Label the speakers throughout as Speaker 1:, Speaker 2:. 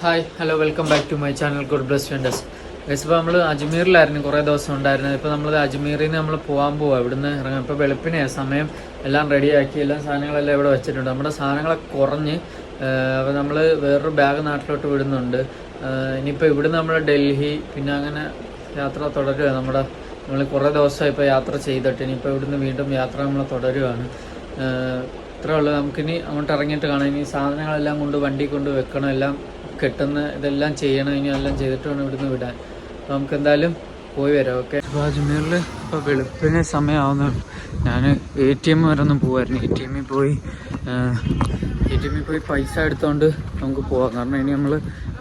Speaker 1: Hi hello welcome back to my channel good bless wanderers. Guys ഇപ്പോൾ നമ്മൾ അജ്മീറിലായിരുന്നു കുറേ ദിവസം ഉണ്ടായിരുന്നത്. ഇപ്പോൾ നമ്മൾ അജ്മീറിൽ നിന്ന് നമ്മൾ പോകാൻ പോവാം. ഇവിടുന്ന് ഇറങ്ങാം. ഇപ്പോൾ വെളുപ്പിനെ സമയം എല്ലാം റെഡിയാക്കി എല്ലാ സാധനങ്ങളെല്ലാം ഇവിടെ വെച്ചിട്ടുണ്ട്. നമ്മുടെ സാധനങ്ങളൊക്കെ കുറഞ്ഞ് അപ്പോൾ നമ്മൾ വേറൊരു ബാഗ് നാട്ടിലോട്ട് വിടുന്നുണ്ട്. ഇനിയിപ്പോൾ ഇവിടുന്ന് നമ്മൾ ഡൽഹി പിന്നെ അങ്ങനെ യാത്ര തുടരുക. നമ്മൾ കുറേ ദിവസമായി ഇപ്പോൾ യാത്ര ചെയ്തിട്ട് ഇനിയിപ്പോൾ ഇവിടുന്ന് വീണ്ടും യാത്ര നമ്മൾ തുടരുകയാണ്. ഇത്രേ ഉള്ളൂ. നമുക്കിനി അങ്ങോട്ട് ഇറങ്ങിയിട്ട് കാണാം. ഇനി സാധനങ്ങളെല്ലാം കൊണ്ട് വണ്ടി കൊണ്ട് വെക്കണം, എല്ലാം കെട്ടുന്ന ഇതെല്ലാം ചെയ്യണം. ഇനി എല്ലാം ചെയ്തിട്ട് വേണം ഇവിടുന്ന് വിടാൻ. അപ്പോൾ നമുക്ക് എന്തായാലും പോയി വരാം. ഓക്കെ. അപ്പോൾ അജ്മീറിൽ ഇപ്പോൾ വെളുപ്പിന് സമയമാവുന്നു. ഞാൻ ATM വരെ ഒന്ന് പോകുമായിരുന്നു. ATM പോയി പൈസ എടുത്തുകൊണ്ട് നമുക്ക് പോകാം. കാരണം ഇനി നമ്മൾ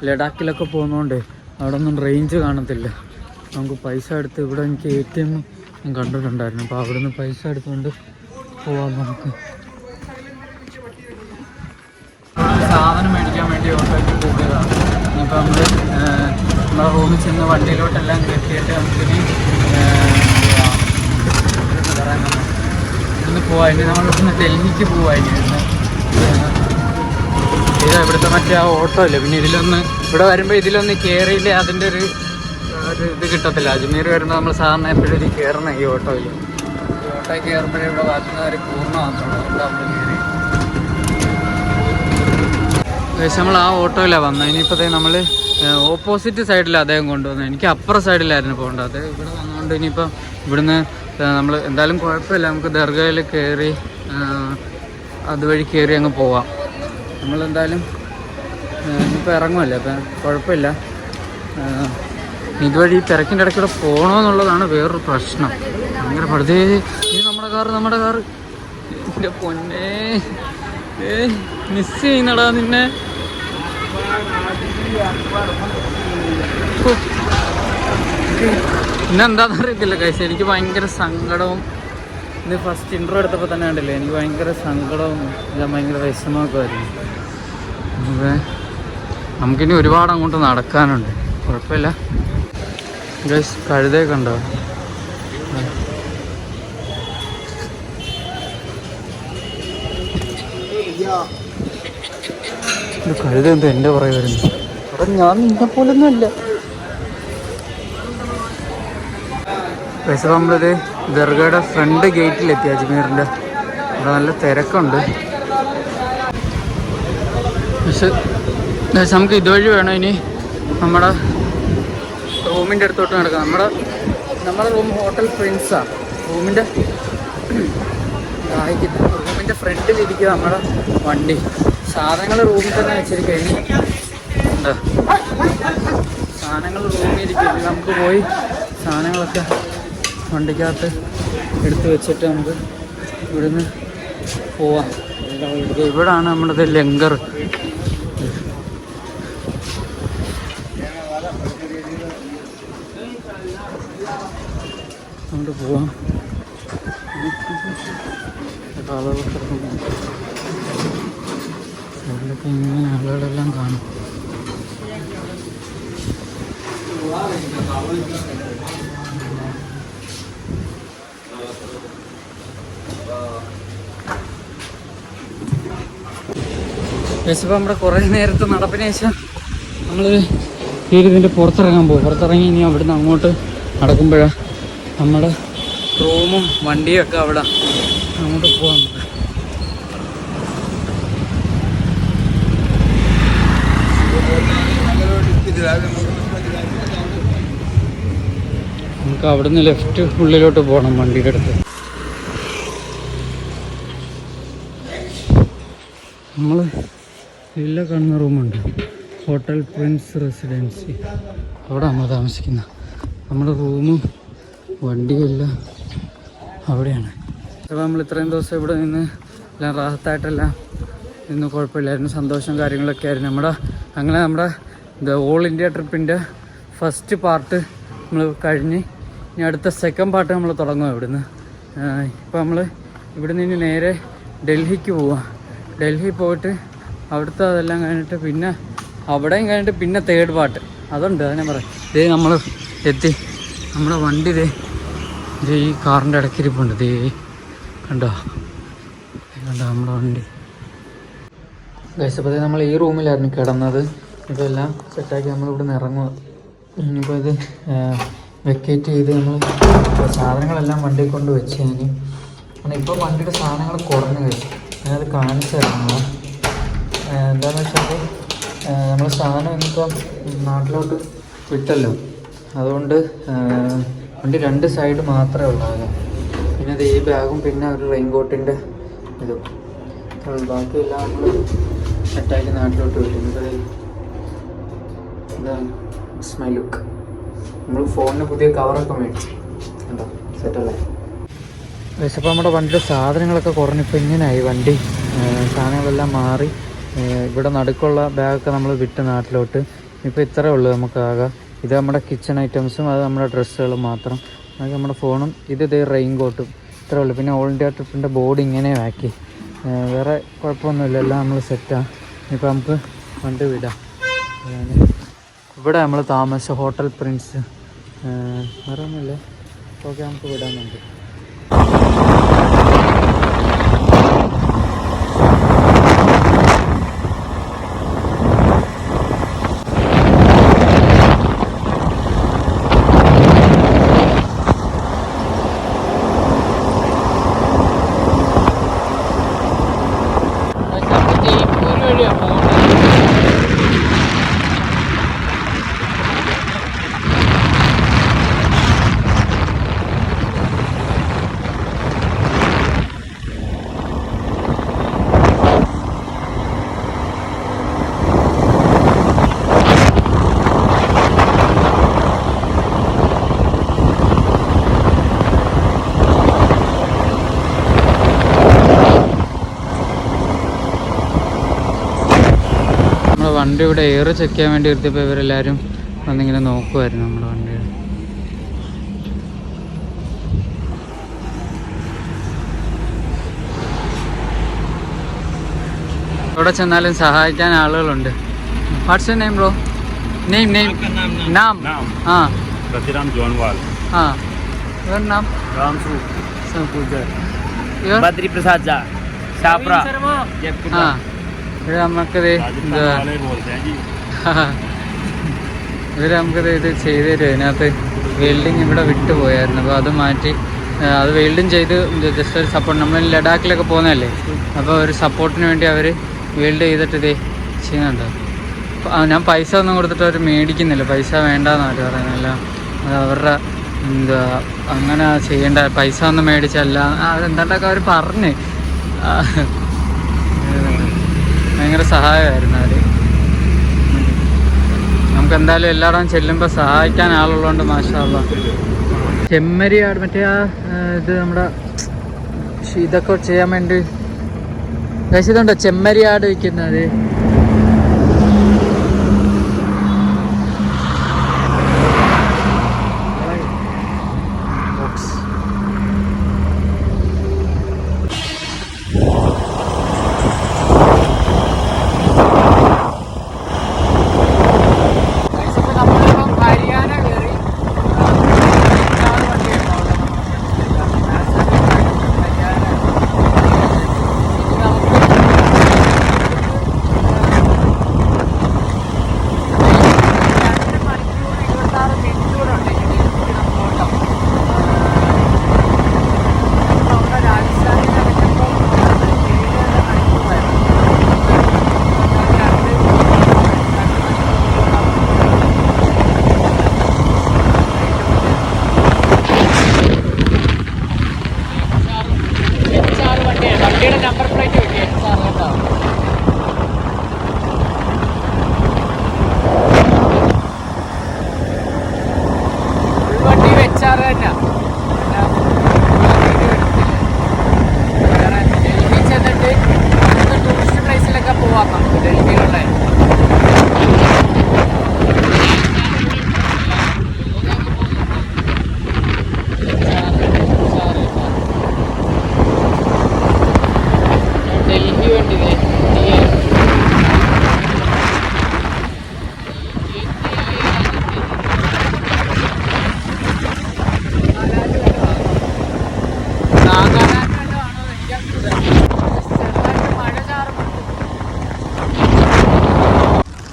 Speaker 1: ലഡാക്കിലൊക്കെ പോകുന്നതുകൊണ്ട് അവിടെ ഒന്നും റേഞ്ച് കാണത്തില്ല. നമുക്ക് പൈസ എടുത്ത് ഇവിടെ എനിക്ക് ATM കണ്ടിട്ടുണ്ടായിരുന്നു. അപ്പോൾ അവിടെ നിന്ന് പൈസ എടുത്തുകൊണ്ട് പോവാം. നമുക്ക് സാധനം മേടിക്കാൻ വേണ്ടി ഓട്ടോയ്ക്ക് പോവുകയാണ്. ഇനിയിപ്പോൾ നമ്മുടെ റൂമിൽ ചെന്ന് വണ്ടിയിലോട്ടെല്ലാം കെട്ടിയിട്ട് നമുക്കിനി ഇവിടുന്ന് പോവാം. ഇനി നമ്മളിവിടുന്ന് ഡൽഹിക്ക് പോവാം. ഇതാ ഇവിടുത്തെ മറ്റേ ആ ഓട്ടോ ഇല്ല. പിന്നെ ഇവിടെ വരുമ്പോൾ ഇതിലൊന്ന് കയറിയില്ലേ അതിൻ്റെ ഒരു ഇത് കിട്ടത്തില്ല. അജ്മീർ വരുമ്പോൾ നമ്മൾ സാധാരണ എപ്പോഴും ഇത് കയറണം ഈ ഓട്ടോയിൽ. ഈ ഓട്ടോയിൽ കയറുമ്പോഴേ ഇവിടെ ബാക്കി ഒരു പൂർണ്ണമാകത്തുള്ളൂ. അതുകൊണ്ട് നമ്മൾ കയറി നമ്മൾ ആ ഓട്ടോയിലാണ് വന്നത്. ഇനിയിപ്പോൾ നമ്മൾ ഓപ്പോസിറ്റ് സൈഡിൽ അദ്ദേഹം കൊണ്ടുവന്നത്. എനിക്ക് അപ്പുറ സൈഡിലായിരുന്നു പോകേണ്ടത്. അത് ഇവിടെ വന്നുകൊണ്ട് ഇനിയിപ്പം ഇവിടുന്ന് നമ്മൾ എന്തായാലും കുഴപ്പമില്ല, നമുക്ക് ദർഗയിൽ കയറി അതുവഴി കയറി അങ്ങ് പോവാം. നമ്മളെന്തായാലും ഇനിയിപ്പോൾ ഇറങ്ങുമല്ലേ, അപ്പം കുഴപ്പമില്ല. ഇതുവഴി തിരക്കിൻ്റെ ഇടയ്ക്കൂടെ പോകണമെന്നുള്ളതാണ് വേറൊരു പ്രശ്നം. ഭയങ്കര പടുതേ ഇനി നമ്മുടെ കാറ് എൻ്റെ പൊന്നേ മിസ് ചെയ്യുന്നടാ നിന്നെ. ഇന്നെന്താണെന്ന് അറിയത്തില്ല കൈസ്, എനിക്ക് ഭയങ്കര സങ്കടവും. ഇത് ഫസ്റ്റ് ഇൻട്രോ എടുത്തപ്പോൾ തന്നെ കണ്ടില്ലേ, എനിക്ക് ഭയങ്കര സങ്കടവും എല്ലാം ഭയങ്കര വിഷമമൊക്കെ ആയിരുന്നു. നമുക്കിനി ഒരുപാട് അങ്ങോട്ട് നടക്കാനുണ്ട്. കുഴപ്പമില്ല ഗൈസ്. കഴുതയൊക്കെ ഉണ്ടോ? ഇത് കഴുത എന്തോ എൻ്റെ പുറകെ വരുന്നു. അവിടെ ഞാൻ നിന്നെ പോലൊന്നും അല്ല. പക്ഷേ നമ്മളിത് ദർഗയുടെ ഫ്രണ്ട് ഗേറ്റിലെത്തി അജ്മീറിൻ്റെ. അവിടെ നല്ല തിരക്കുണ്ട്. പക്ഷെ നമുക്ക് ഇതുവഴി വേണം ഇനി നമ്മുടെ റൂമിൻ്റെ അടുത്തോട്ട് നടക്കാം. നമ്മുടെ റൂം ഹോട്ടൽ പ്രിൻസാണ്. റൂമിൻ്റെ ഫ്രണ്ടിലിരിക്കുക നമ്മുടെ വണ്ടി. സാധനങ്ങൾ റൂമിൽ തന്നെ വെച്ചിരിക്കും. സാധനങ്ങൾ റൂമിൽ ഇരിക്കും. നമുക്ക് പോയി സാധനങ്ങളൊക്കെ വണ്ടിക്കകത്ത് എടുത്ത് വെച്ചിട്ട് നമുക്ക് ഇവിടുന്ന് പോവാം. ഇവിടാണ് നമ്മുടെ ലങ്കർ. അങ്ങോട്ട് പോവാം. അതിലൊക്കെ ഇങ്ങനെ ആളുകളെല്ലാം കാണും. ഇപ്പോൾ നമ്മുടെ കുറേ നേരത്തെ നടപ്പിന് ശേഷം നമ്മൾ ഇതിൻ്റെ പുറത്തിറങ്ങാൻ പോകും. പുറത്തിറങ്ങി ഇനി അവിടുന്ന് അങ്ങോട്ട് നടക്കുമ്പോഴാണ് നമ്മുടെ റൂമും വണ്ടിയൊക്കെ അവിടെ. അങ്ങോട്ട് പോകാൻ നമുക്ക് അവിടുന്ന് ലെഫ്റ്റ് ഉള്ളിലോട്ട് പോകണം വണ്ടിയുടെ അടുത്ത്. നമ്മൾ വില്ല കാണുന്ന റൂമുണ്ട്, ഹോട്ടൽ പ്രിൻസ് റെസിഡൻസി. അവിടെ നമ്മൾ താമസിക്കുന്നത്. നമ്മുടെ റൂമും വണ്ടിയെല്ലാം അവിടെയാണ്. അപ്പോൾ നമ്മൾ ഇത്രയും ദിവസം ഇവിടെ നിന്ന് എല്ലാം റാഹത്തായിട്ടെല്ലാം ഇന്ന് കുഴപ്പമില്ലായിരുന്നു. സന്തോഷം കാര്യങ്ങളൊക്കെ ആയിരുന്നു. അങ്ങനെ നമ്മുടെ ഓൾ ഇന്ത്യ ട്രിപ്പിൻ്റെ ഫസ്റ്റ് പാർട്ട് നമ്മൾ കഴിഞ്ഞ് ഇനി അടുത്ത സെക്കൻഡ് പാർട്ട് നമ്മൾ തുടങ്ങും ഇവിടുന്ന്. ഇപ്പോൾ നമ്മൾ ഇവിടുന്ന് ഇനി നേരെ ഡൽഹിക്ക് പോവാം. ഡൽഹി പോയിട്ട് അവിടുത്തെ അതെല്ലാം കഴിഞ്ഞിട്ട് പിന്നെ അവിടെയും കഴിഞ്ഞിട്ട് പിന്നെ തേർഡ് പാർട്ട് അതുണ്ട്. അത് ഞാൻ പറയാം. ഇതേ നമ്മൾ എത്തി. നമ്മുടെ വണ്ടി ഈ കാറിൻ്റെ ഇടയ്ക്കിരിപ്പുണ്ട്. കണ്ടോ നമ്മുടെ വണ്ടി. ഗൈസ്, അപ്പോൾ നമ്മൾ ഈ റൂമിലായിരുന്നു കിടന്നത്. ഇതെല്ലാം സെറ്റാക്കി നമ്മളിവിടെ നിന്ന് ഇറങ്ങുക. ഇനിയിപ്പോൾ ഇത് വെക്കേറ്റ് ചെയ്ത് നമ്മൾ സാധനങ്ങളെല്ലാം വണ്ടിയിൽ കൊണ്ട് വെച്ച് കഴിഞ്ഞ് കാരണം ഇപ്പോൾ വണ്ടിയുടെ സാധനങ്ങൾ കുറഞ്ഞു കഴിച്ചു. ഞാനത് കാണിച്ചു തരാം. എന്താണെന്ന് വെച്ചാൽ നമ്മൾ സാധനം ഇന്നിപ്പം നാട്ടിലോട്ട് വിട്ടല്ലോ, അതുകൊണ്ട് വണ്ടി 2 സൈഡ് മാത്രമേ ഉള്ളൂ. പിന്നെ അത് ഈ ബാഗും പിന്നെ ഒരു റെയിൻകോട്ടിൻ്റെ ഇതും ബാക്കിയെല്ലാം നമ്മൾ സെറ്റാക്കി നാട്ടിലോട്ട് വിട്ടു. ഇതാണ് മൈ ലുക്ക്. നമ്മൾ ഫോണിന് പുതിയ കവറൊക്കെ മേടിച്ചു ഉണ്ടോ, സെറ്റല്ലേ. അപ്പോൾ നമ്മുടെ വണ്ടിയുടെ സാധനങ്ങളൊക്കെ കുറഞ്ഞിപ്പോൾ ഇങ്ങനെയായി. വണ്ടി സാധനങ്ങളെല്ലാം മാറി. ഇവിടെ നടുക്കുള്ള ബാഗൊക്കെ നമ്മൾ വിട്ട് നാട്ടിലോട്ട്. ഇപ്പോൾ ഇത്രയേ ഉള്ളൂ നമുക്കാകെ. ഇത് നമ്മുടെ കിച്ചൺ ഐറ്റംസും അത് നമ്മുടെ ഡ്രസ്സുകളും മാത്രം. അത് നമ്മുടെ ഫോണും ഇത് റെയിൻ കോട്ടും ഇത്രയേ ഉള്ളൂ. പിന്നെ ഓൾ ഇന്ത്യ ട്രിപ്പിൻ്റെ ബോർഡ് ഇങ്ങനെ ആക്കി. വേറെ കുഴപ്പമൊന്നുമില്ല, എല്ലാം നമ്മൾ സെറ്റാണ്. ഇപ്പോൾ നമുക്ക് വണ്ടി വിടാം. ഇവിടെ നമ്മൾ താമസിച്ച ഹോട്ടൽ പ്രിൻസ് വേറെ ഒന്നുമില്ല. ഓക്കെ, നമുക്ക് വിടാനുണ്ട്. വണ്ടി ഇവിടെ എയർ ചെക്ക് ചെയ്യാൻ വേണ്ടി നിർത്തിയപ്പോൾ ഇവരെല്ലാവരും വന്നിങ്ങനെ നോക്കുമായിരുന്നു നമ്മുടെ വണ്ടി. എവിടെ ചെന്നാലും സഹായിക്കാൻ ആളുകളുണ്ട്. What's your name bro? Name നാം? ആ,
Speaker 2: रतिराम जोनवाल।
Speaker 1: हाँ, your नाम?
Speaker 2: बद्री प्रसाद झा, शापरा, जयपुर।
Speaker 1: हाँ, ഇവർ നമുക്കത് ഇവർ നമുക്കത് ഇത് ചെയ്ത് തരും. അതിനകത്ത് വെൽഡിങ് ഇവിടെ വിട്ടുപോയായിരുന്നു, അപ്പോൾ അത് മാറ്റി അത് വെൽഡിങ് ചെയ്ത് ജസ്റ്റ് ഒരു സപ്പോർട്ട്. നമ്മൾ ലഡാക്കിലൊക്കെ പോകുന്നതല്ലേ, അപ്പോൾ ഒരു സപ്പോർട്ടിന് വേണ്ടി അവർ വെൽഡ് ചെയ്തിട്ട് ഇത് ചെയ്യുന്നുണ്ട്. ഞാൻ പൈസ ഒന്നും കൊടുത്തിട്ട് അവർ മേടിക്കുന്നില്ല, പൈസ വേണ്ടെന്ന് അവർ പറയുന്നില്ല. അത് അവരുടെ എന്താ അങ്ങനെ ചെയ്യേണ്ട, പൈസ ഒന്നും മേടിച്ചല്ല അതെന്താണ്ടൊക്കെ അവർ പറഞ്ഞ്. ഭയങ്കര സഹായമായിരുന്നു അവർ. നമുക്ക് എന്തായാലും എല്ലായിടവും ചെല്ലുമ്പോൾ സഹായിക്കാൻ ആളുള്ളതുകൊണ്ട് മാഷാ അല്ലാഹ്. ചെമ്മരിയാട് മറ്റേ ഇത് നമ്മുടെ ഇതൊക്കെ ചെയ്യാൻ വേണ്ടി കഴിച്ചതുണ്ടോ ചെമ്മരിയാട് വയ്ക്കുന്നത്.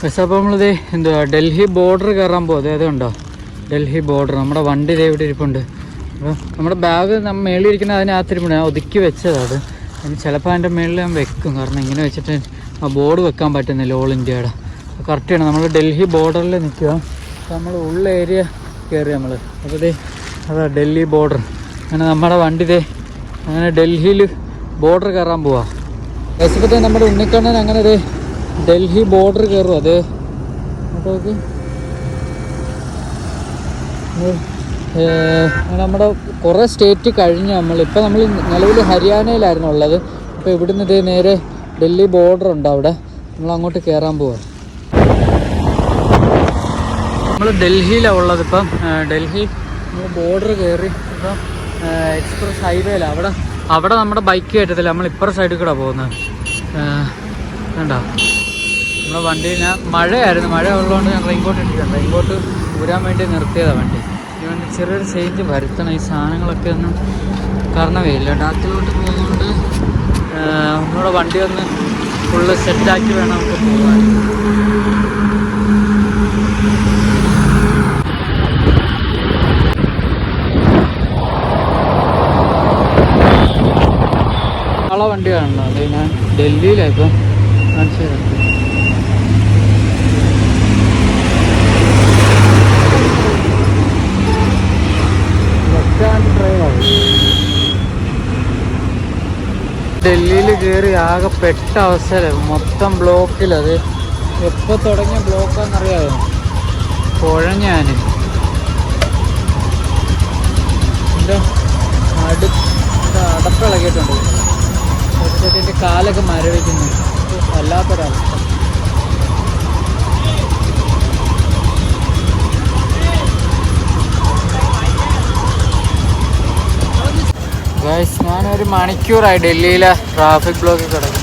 Speaker 1: പക്ഷേ അപ്പോൾ നമ്മളിത് എന്തുവാ ഡൽഹി ബോർഡർ കയറാൻ പോകും. അതുണ്ടോ ഡൽഹി ബോർഡർ. നമ്മുടെ വണ്ടി ഇതേ ഇവിടെ ഇരിപ്പുണ്ട്. അപ്പോൾ നമ്മുടെ ബാഗ് നമ്മൾ മേളിലിരിക്കുന്ന അതിനകത്തിരിപ്പുണ്ട്. ഞാൻ ഒതുക്കി വെച്ചതാണ്. അത് ചിലപ്പോൾ അതിൻ്റെ മേളിൽ ഞാൻ വെക്കും. കാരണം ഇങ്ങനെ വെച്ചിട്ട് ആ ബോർഡ് വെക്കാൻ പറ്റുന്നില്ല ഓൾ ഇന്ത്യയുടെ. കറക്റ്റാണ്. നമ്മൾ ഡൽഹി ബോർഡറിൽ നിൽക്കുക. അപ്പോൾ നമ്മൾ ഉള്ള ഏരിയ കയറി നമ്മൾ. അപ്പോൾ ഇതേ അതാ ഡൽഹി ബോർഡർ. അങ്ങനെ നമ്മുടെ വണ്ടി ഇതേ അങ്ങനെ ഡൽഹിയിൽ ബോർഡർ കയറാൻ പോവാം. ബസ്സിപ്പത്തെ നമ്മുടെ ഉണ്ണിക്കണ്ണൻ അങ്ങനെ ഇതേ ഡൽഹി ബോർഡർ കയറും. അത് നോക്ക്. നമ്മുടെ കുറേ സ്റ്റേറ്റ് കഴിഞ്ഞ് നമ്മളിപ്പോൾ നമ്മൾ നിലവിൽ ഹരിയാനയിലായിരുന്നു ഉള്ളത്. അപ്പോൾ ഇവിടുന്ന് ഇതേ നേരെ ഡൽഹി ബോർഡർ ഉണ്ട്. അവിടെ നമ്മൾ അങ്ങോട്ട് കയറാൻ പോവാം. നമ്മൾ ഡൽഹിയിലാണ് ഉള്ളത്. ഇപ്പം ഡൽഹി നമ്മൾ ബോർഡർ കയറി ഇപ്പം എക്സ്പ്രസ് ഹൈവേയിലാണ്. അവിടെ നമ്മുടെ ബൈക്ക് കയറ്റത്തില്ല. നമ്മൾ ഇപ്പുറത്തെ സൈഡിൽ കൂടെ പോകുന്നത് കണ്ടോ. നമ്മുടെ വണ്ടിയിൽ ഞാൻ മഴയായിരുന്നു. മഴ ഉള്ളതുകൊണ്ട് ഞാൻ റെയിൻകോട്ട് ഇട്ടിട്ടുണ്ട്. റെയിൻകോട്ട് ഊരാൻ വേണ്ടി നിർത്തിയതാണ് വണ്ടി. ഇതുകൊണ്ട് ചെറിയൊരു ചേഞ്ച് വരുത്തണം. ഈ സാധനങ്ങളൊക്കെ ഒന്നും കാരണമേ ഇല്ല. ഡാക്കിലോട്ട് പോകുന്നതുകൊണ്ട് നമ്മുടെ വണ്ടി ഒന്ന് ഫുള്ള് സെറ്റാക്കി വേണം നമുക്ക് പോകാൻ. ആളെ വണ്ടി കാണണം. അത് ഞാൻ ഡൽഹിയിലാണ് ഇപ്പം കാണിച്ചു തരാം. ഡൽഹിയിൽ കയറി ആകെ പെട്ട അവസരം. മൊത്തം ബ്ലോക്കിലത്. എപ്പോൾ തുടങ്ങിയ ബ്ലോക്കാണെന്നറിയാമോ? കുഴഞ്ഞാൻ എൻ്റെ അടപ്പിളകിയിട്ടുണ്ട്. എൻ്റെ കാലൊക്കെ മരവിക്കുന്നു. വല്ലാത്തൊരവസ്ഥ. ഗൈസ് ഞാനൊരു മണിക്കൂറായി ഡൽഹിയിലെ ട്രാഫിക് ബ്ലോക്കിൽ കിടക്കും.